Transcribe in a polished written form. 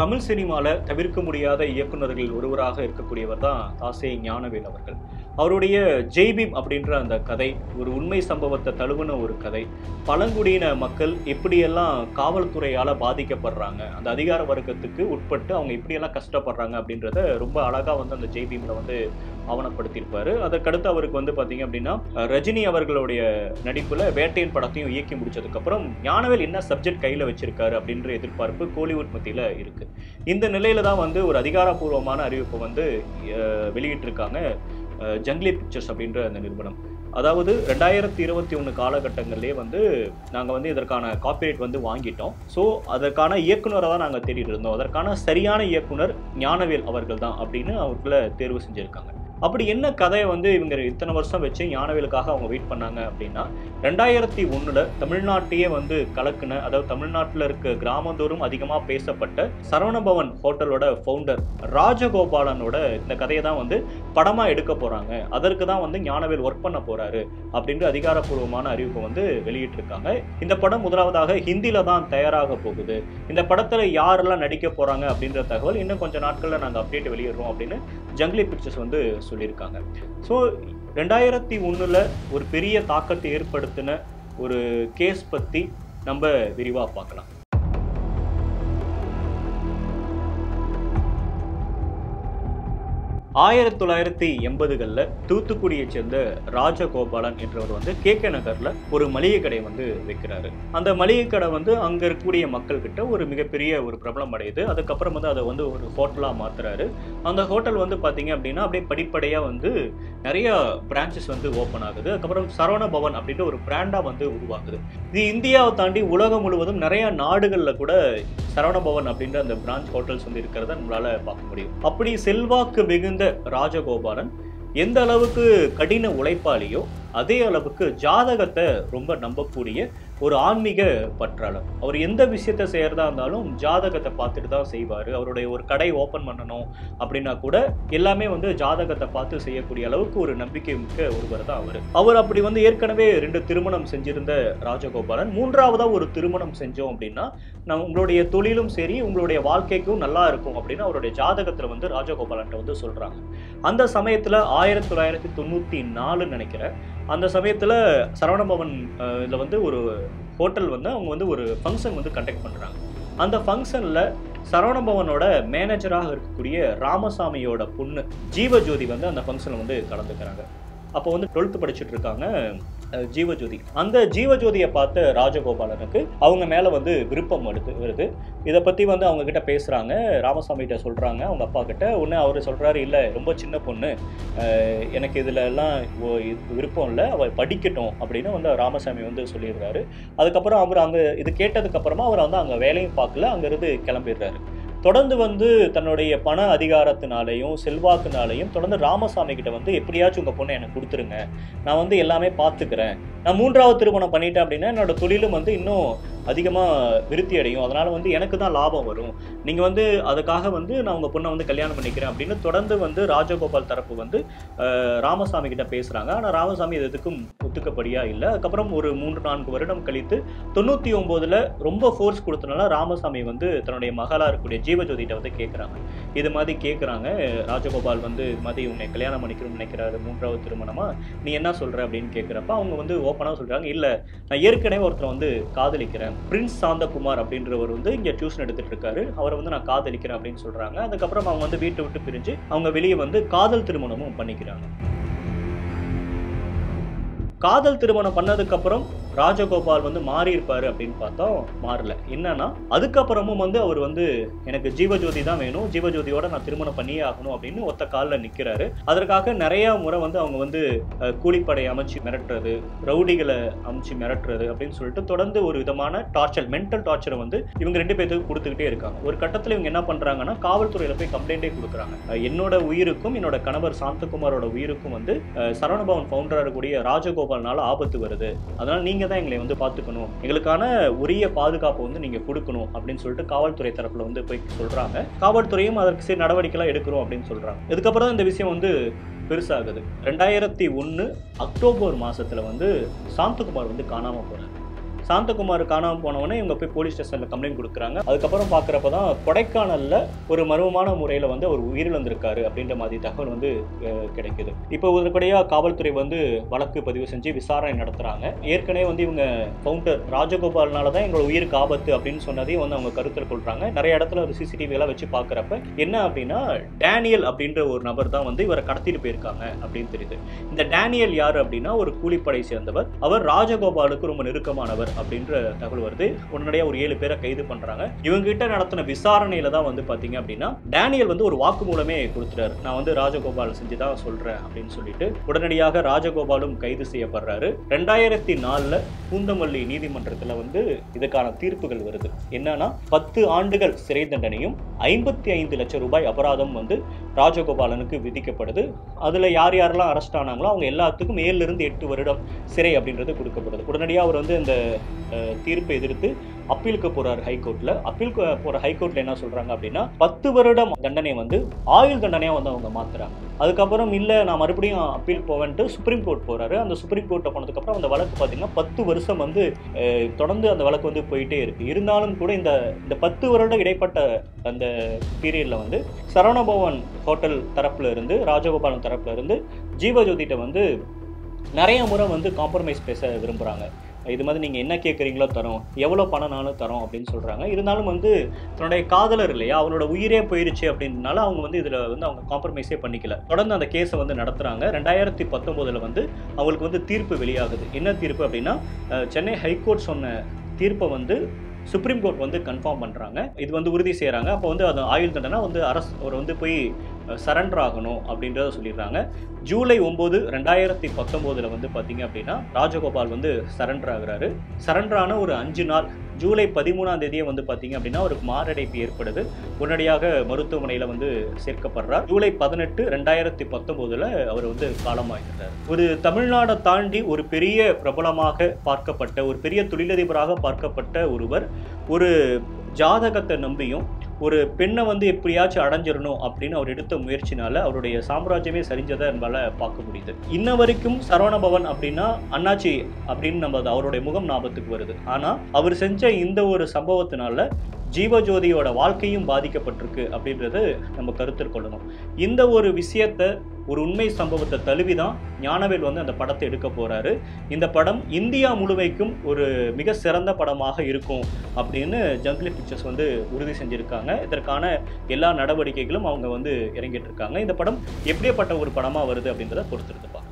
தமிழ் சினிமால தவிர்க்க முடியாத இயக்குனர்களில் ஒருவராக இருக்கக்கூடியவர் தான் தாசே ஞானவேல் அவர்கள். அவருடைய ஜெய்பீம் அப்படின்ற அந்த கதை ஒரு உண்மை சம்பவத்தை தழுவின ஒரு கதை. பழங்குடியின மக்கள் எப்படியெல்லாம் காவல்துறையால பாதிக்கப்படுறாங்க, அந்த அதிகார வர்க்கத்துக்கு உட்பட்டு அவங்க எப்படியெல்லாம் கஷ்டப்படுறாங்க அப்படின்றத ரொம்ப அழகா அந்த ஜெய்பீம்ல ஆவணப்படுத்தியிருப்பாரு. அதற்கடுத்து அவருக்கு பாத்தீங்க அப்படின்னா ரஜினி அவர்களுடைய நடிப்புல வேட்டையின் படத்தையும் இயக்கி முடிச்சதுக்கு அப்புறம் ஞானவேல் என்ன சப்ஜெக்ட் கையில வச்சிருக்காரு அப்படின்ற எதிர்பார்ப்பு கோலிவுட் மத்தியில இருக்கு. இந்த நிலையில தான் ஒரு அதிகாரப்பூர்வமான அறிவிப்பை வெளியிட்டிருக்காங்க ஜங்லி பிக்சர்ஸ் அப்படின்ற அந்த நிறுவனம். அதாவது 2021 காலகட்டங்களிலே நாங்கள் இதற்கான காப்பிரைட் வாங்கிட்டோம். ஸோ அதற்கான இயக்குனரை தான் நாங்கள் தேடிட்டு இருந்தோம். அதற்கான சரியான இயக்குனர் ஞானவேல் அவர்கள் தான் அப்படின்னு அவர்களை தேர்வு செஞ்சிருக்காங்க. அப்படி என்ன கதையை இவங்க இத்தனை வருஷம் வச்சு ஞானவேலுக்காக அவங்க வெயிட் பண்ணாங்க அப்படின்னா, 2001 தமிழ்நாட்டையே கலக்குன, அதாவது தமிழ்நாட்டில் இருக்க கிராமந்தோறும் அதிகமாக பேசப்பட்ட சரவணபவன் ஹோட்டலோட ஃபவுண்டர் ராஜகோபாலனோட இந்த கதையை தான் படமாக எடுக்க போறாங்க. அதற்கு தான் ஞானவேல் ஒர்க் பண்ண போறாரு அப்படின்ற அதிகாரப்பூர்வமான அறிவிப்பை வெளியிட்டிருக்காங்க. இந்த படம் முதலாவதாக ஹிந்தியில தான் தயாராக போகுது. இந்த படத்துல யாரெல்லாம் நடிக்க போறாங்க அப்படின்ற தகவல் இன்னும் கொஞ்சம் நாட்கள்ல நாங்கள் அப்டேட் வெளியிடுறோம் அப்படின்னு ஜங்லி பிக்சர்ஸ் சொல்லியிருக்காங்க. ஸோ 2001 ஒரு பெரிய தாக்கத்தை ஏற்படுத்தின ஒரு கேஸ் பத்தி நம்ம விரிவா பார்க்கலாம். 1980களில் தூத்துக்குடியை சேர்ந்த ராஜகோபாலன் என்றவர் கே நகர்ல ஒரு மளிகை கடை வைக்கிறாரு. அந்த மளிகை கடை அங்க இருக்கக்கூடிய மக்கள் கிட்ட ஒரு மிகப்பெரிய ஒரு பிரபலம் அடையுது. அதுக்கப்புறம் அதை ஒரு ஹோட்டலா மாத்துறாரு. அந்த ஹோட்டல் பாத்தீங்க அப்படின்னா அப்படியே படிப்படியா நிறைய பிரான்ச்சஸ் ஓபன் ஆகுது. அதுக்கப்புறம் சரவணபவன் அப்படின்ற ஒரு பிராண்டா உருவாகுது. இது இந்தியாவை தாண்டி உலகம் முழுவதும் நிறைய நாடுகள்ல கூட சரவணபவன் அப்படின்ற அந்த பிரான்ச் ஹோட்டல்ஸ் இருக்கிறத நம்மளால பார்க்க முடியும். அப்படி செல்வாக்கு மிகுந்த ராஜகோபாலன் எந்த அளவுக்கு கடின உழைப்பாளியோ அதே அளவுக்கு ஜாதகத்தை ரொம்ப நம்பக்கூடிய ஒரு ஆன்மீக பற்றாளர். அவர் எந்த விஷயத்த செய்யறதா இருந்தாலும் ஜாதகத்தை பார்த்துட்டு தான் செய்வாரு. அவருடைய ஒரு கடை ஓபன் பண்ணணும் அப்படின்னா கூட எல்லாமே ஜாதகத்தை பார்த்து செய்யக்கூடிய அளவுக்கு ஒரு நம்பிக்கை மிக்க ஒருவர் தான் அவர் அப்படி ஏற்கனவே 2 திருமணம் செஞ்சிருந்த ராஜகோபாலன் 3ஆவதா ஒரு திருமணம் செஞ்சோம் அப்படின்னா உங்களுடைய தொழிலும் சரி உங்களுடைய வாழ்க்கைக்கும் நல்லா இருக்கும் அப்படின்னு அவருடைய ஜாதகத்துல ராஜகோபாலன் சொல்றாங்க. அந்த சமயத்துல 1994 நினைக்கிறேன். அந்த சமயத்துல சரவணபவன் இதுல ஒரு ஹோட்டல் அவங்க ஒரு ஃபங்க்ஷன் கண்டக்ட் பண்றாங்க. அந்த ஃபங்க்ஷன்ல சரவணபவனோட மேனேஜராக இருக்கக்கூடிய ராமசாமியோட பொண்ணு ஜீவஜோதி அந்த ஃபங்க்ஷன்ல கலந்துக்கிறாங்க. அப்போ 12th படிச்சுட்டு இருக்காங்க ஜீவஜோதி. அந்த ஜீவஜோதியை பார்த்த ராஜகோபாலனுக்கு அவங்க மேல விருப்பம் வருது. இதை பத்தி அவங்க கிட்ட பேசுறாங்க. ராமசாமி கிட்ட சொல்றாங்க அவங்க அப்பா கிட்ட. உடனே அவரு சொல்றாரு, இல்ல ரொம்ப சின்ன பொண்ணு, எனக்கு இதுல எல்லாம் விருப்பம் இல்லை, அவ படிக்கட்டும் அப்படின்னு ராமசாமி சொல்லிடுறாரு. அதுக்கப்புறம் அவர் அங்க இது கேட்டதுக்கு அப்புறமா அவர் அங்க வேலையும் பார்க்கல, அங்க இருந்து கிளம்பிடுறாரு. தொடர்ந்து தன்னுடைய பண அதிகாரத்தினாலையும் செல்வாக்குனாலையும் தொடர்ந்து ராமசாமி கிட்ட எப்படியாச்சும் உங்க பொண்ணை எனக்கு கொடுத்துருங்க, நான் எல்லாமே பார்த்துக்கிறேன், நான் 3ஆவது திருமணம் பண்ணிட்டேன் அப்படின்னா என்னோட தொழிலும் இன்னும் அதிகமா விருத்தி அடையும், அதனால எனக்கு தான் லாபம் வரும், நீங்க அதுக்காக நான் உங்க பொண்ணை கல்யாணம் பண்ணிக்கிறேன் அப்படின்னு தொடர்ந்து ராஜகோபால் தரப்பு ராமசாமி கிட்ட பேசுறாங்க. ஆனா ராமசாமி இது எதுக்கும் ஒத்துக்கப்படியா இல்லை. அதுக்கப்புறம் ஒரு 3-4 வருடம் கழித்து 99ல ரொம்ப ஃபோர்ஸ் கொடுத்தனால ராமசாமி தன்னுடைய மகளா இருக்கக்கூடிய ஜீவஜோதிட்ட கேட்குறாங்க. இது மாதிரி கேட்குறாங்க, ராஜகோபால் இது மாதிரி உன்னை கல்யாணம் பண்ணிக்கணும்னு நினைக்கிறாரு, 3ஆவது திருமணமா, நீ என்ன சொல்ற அப்படின்னு கேட்குறப்ப அவங்க ஓப்பனாக சொல்றாங்க, இல்லை நான் ஏற்கனவே ஒருத்தர் காதலிக்கிறேன், பிரின்ஸ் சாந்தகுமார் அப்படின்றவர் இங்கே டியூஷன் எடுத்துட்டு இருக்காரு, அவரை நான் காதலிக்கிறேன் அப்படின்னு சொல்றாங்க. அதுக்கப்புறம் அவங்க வீட்டை விட்டு பிரிஞ்சு அவங்க வெளியே காதல் திருமணமும் பண்ணிக்கிறாங்க. காதல் திருமணம் பண்ணதுக்கு அப்புறம் ராஜகோபால் மாறி இருப்பாரு அப்படின்னு பார்த்தோம், மாறல. என்னன்னா அதுக்கப்புறமும் அவர் எனக்கு ஜீவஜோதி தான் வேணும், ஜீவஜோதியோட நான் திருமணம் பண்ணியே ஆகணும் அப்படின்னு ஒத்த காலில் நிற்கிறாரு. அதற்காக நிறைய முறை அவங்க கூலிப்படை அமைச்சு மிரட்டுறது, ரவுடிகளை அமைச்சு மிரட்டுறது அப்படின்னு சொல்லிட்டு தொடர்ந்து ஒரு விதமான டார்ச்சர், மென்டல் டார்ச்சரை இவங்க 2 பேருக்கு கொடுத்துக்கிட்டே இருக்காங்க. ஒரு கட்டத்தில் இவங்க என்ன பண்றாங்கன்னா காவல்துறையில போய் கம்ப்ளைண்டே கொடுக்குறாங்க. என்னோட உயிருக்கும் என்னோட கணவர் சாந்தகுமாரோட உயிருக்கும் சரவணபவன் ஃபவுண்டரா இருக்கக்கூடிய ராஜகோபால்னால ஆபத்து வருது, அதனால நீங்க தான் எங்களை பார்த்துக்கணும், எங்களுக்கான உரிய பாதுகாப்பு நீங்க கொடுக்கணும் அப்படின்னு சொல்லிட்டு காவல்துறை தரப்புல போய் சொல்றாங்க. காவல்துறையும் அதற்கு சரி நடவடிக்கைலாம் எடுக்கிறோம் அப்படின்னு சொல்றாங்க. இதுக்கப்புறம் இந்த விஷயம் பெருசாகுது. 2001 அக்டோபர் மாசத்துல சாந்தகுமார் காணாம போறாரு. சாந்தகுமார் காணாமல் போனவொடனே இவங்க போய் போலீஸ் ஸ்டேஷன்ல கம்ப்ளைண்ட் கொடுக்குறாங்க. அதுக்கப்புறம் பார்க்குறப்ப தான் கொடைக்கானல்ல ஒரு மர்மமான முறையில் வந்து அவர் உயிரிழந்திருக்காரு அப்படின்ற மாதிரி தகவல் வந்து கிடைக்குது. இப்போ உடனடியாக காவல்துறை வந்து வழக்கு பதிவு செஞ்சு விசாரணை நடத்துறாங்க. ஏற்கனவே வந்து இவங்க ஃபவுண்டர் ராஜகோபால்னால தான் எங்களோட உயிருக்கு ஆபத்து அப்படின்னு சொன்னதையும் வந்து அவங்க கருத்தில் கொள்றாங்க. நிறைய இடத்துல ஒரு சிசிடிவி எல்லாம் வச்சு பார்க்குறப்ப என்ன அப்படின்னா டேனியல் அப்படின்ற ஒரு நபர் தான் வந்து இவரை கடத்திட்டு போயிருக்காங்க அப்படின்னு தெரியுது. இந்த டேனியல் யார் அப்படின்னா ஒரு கூலிப்படை சேர்ந்தவர். அவர் ராஜகோபாலுக்கு ரொம்ப நெருக்கமானவர் அப்படின்ற தகவல் வருது. உடனடியாக ஒரு 7 பேரை கைது பண்றாங்க. இவங்க கிட்ட நடத்தின விசாரணையில தான் வந்து பாத்தீங்க அப்படின்னா டேனியல் வந்து ஒரு வாக்குமூலமே கொடுத்துறாரு. நான் வந்து ராஜகோபால் செஞ்சுதான் சொல்றேன் அப்படின்னு சொல்லிட்டு உடனடியாக ராஜகோபாலும் கைது செய்யப்படுறாரு. 2004 பூந்தமல்லி நீதிமன்றத்தில் வந்து இதுக்கான தீர்ப்புகள் வருது. என்னன்னா 10 ஆண்டுகள் சிறை தண்டனையும் 55 லட்சம் ரூபாய் அபராதம் வந்து ராஜகோபாலனுக்கு விதிக்கப்படுது. அதுல யார் யாரெல்லாம் அரெஸ்ட் ஆனாங்களோ அவங்க எல்லாத்துக்கும் 7 இருந்து 8 வருடம் சிறை அப்படின்றது கொடுக்கப்படுது. உடனடியாக அவர் வந்து இந்த தீர்ப்பை எதிர்த்து அப்பீலுக்கு போறாரு ஹைகோர்ட்ல. அப்பீலுக்கு போற ஹைகோர்ட்ல என்ன சொல்றாங்க அப்படின்னா 10 வருடம் தண்டனை வந்து ஆயுள் தண்டனையா வந்து அவங்க மாத்துறாங்க. அதுக்கப்புறம் இல்ல நான் மறுபடியும் அப்பீல் போவேன்ட்டு சுப்ரீம் கோர்ட் போறாரு. அந்த சுப்ரீம் கோர்ட்டை போனதுக்கு அப்புறம் அந்த வழக்கு பாத்தீங்கன்னா 10 வருஷம் வந்து தொடர்ந்து அந்த வழக்கு வந்து போயிட்டே இருக்கு. இருந்தாலும் கூட இந்த 10 வருடம் இடைப்பட்ட அந்த பீரியட்ல வந்து சரவணபவன் ஹோட்டல் தரப்புல இருந்து ராஜகோபாலன் தரப்புல இருந்து ஜீவஜோதிட்ட வந்து நிறைய முறை வந்து காம்ப்ரமைஸ் பேச விரும்புறாங்க. இது மாதிரி நீங்கள் என்ன கேட்குறீங்களோ தரோம், எவ்வளோ பணம்னாலும் தரோம் அப்படின்னு சொல்கிறாங்க. இருந்தாலும் வந்து தன்னுடைய காதலர் இல்லையா, அவனோட உயிரே போயிருச்சு அப்படின்றனால அவங்க வந்து இதில் வந்து அவங்க காம்ப்ரமைஸே பண்ணிக்கல. தொடர்ந்து அந்த கேஸை வந்து நடத்துகிறாங்க. 2019 வந்து அவங்களுக்கு வந்து தீர்ப்பு வெளியாகுது. என்ன தீர்ப்பு அப்படின்னா சென்னை ஹைகோர்ட் சொன்ன தீர்ப்பை வந்து சுப்ரீம் கோர்ட் வந்து கன்ஃபார்ம் பண்ணுறாங்க. இது வந்து உறுதி செய்கிறாங்க. அப்போ வந்து அது ஆயுள் தண்டனை வந்து அவர் வந்து போய் சரண்டர் ஆகணும் அப்படின்றத சொல்லிடுறாங்க. ஜூலை 9, 2019 வந்து பார்த்தீங்க அப்படின்னா ராஜகோபால் வந்து சரண்டர் ஆகுறாரு. சரண்டர் ஆன ஒரு 5 நாள் ஜூலை 13ஆம் தேதியே வந்து பார்த்தீங்க அப்படின்னா அவருக்கு மாரடைப்பு ஏற்படுது. உடனடியாக மருத்துவமனையில் வந்து சேர்க்கப்படுறார். ஜூலை 18, 2019 அவர் வந்து காலமாகிறார். ஒரு தமிழ்நாடை தாண்டி ஒரு பெரிய பிரபலமாக பார்க்கப்பட்ட ஒரு பெரிய தொழிலதிபராக பார்க்கப்பட்ட ஒருவர் ஒரு ஜாதகத்தை நம்பியும் ஒரு பெண்ணை வந்து எப்படியாச்சும் அடைஞ்சிடணும் அப்படின்னு அவர் எடுத்த முயற்சினால அவருடைய சாம்ராஜ்யமே சரிஞ்சதை நம்மளால பார்க்க முடியுது. இன்ன வரைக்கும் சரவணபவன் அப்படின்னா அண்ணாச்சி அப்படின்னு நம்ம அவருடைய முகம் ஞாபகத்துக்கு வருது. ஆனா அவர் செஞ்ச இந்த ஒரு சம்பவத்தினால ஜீவஜோதியோட வாழ்க்கையும் பாதிக்கப்பட்டிருக்கு அப்படின்றது நம்ம கருத்தில் கொள்ளணும். இந்த ஒரு விஷயத்தை ஒரு உண்மை சம்பவத்தை தழுவிதான் ஞானவேல் வந்து அந்த படத்தை எடுக்க போறாரு. இந்த படம் இந்தியா முழுமைக்கும் ஒரு மிக சிறந்த படமாக இருக்கும் அப்படின்னு ஜங்லி பிக்சர்ஸ் வந்து உறுதி செஞ்சிருக்காங்க. இதற்கான எல்லா நடவடிக்கைகளும் அவங்க வந்து இறங்கிட்டு இருக்காங்க. இந்த படம் எப்படிப்பட்ட ஒரு படமா வருது அப்படின்றத பொறுத்திருந்துப்பா.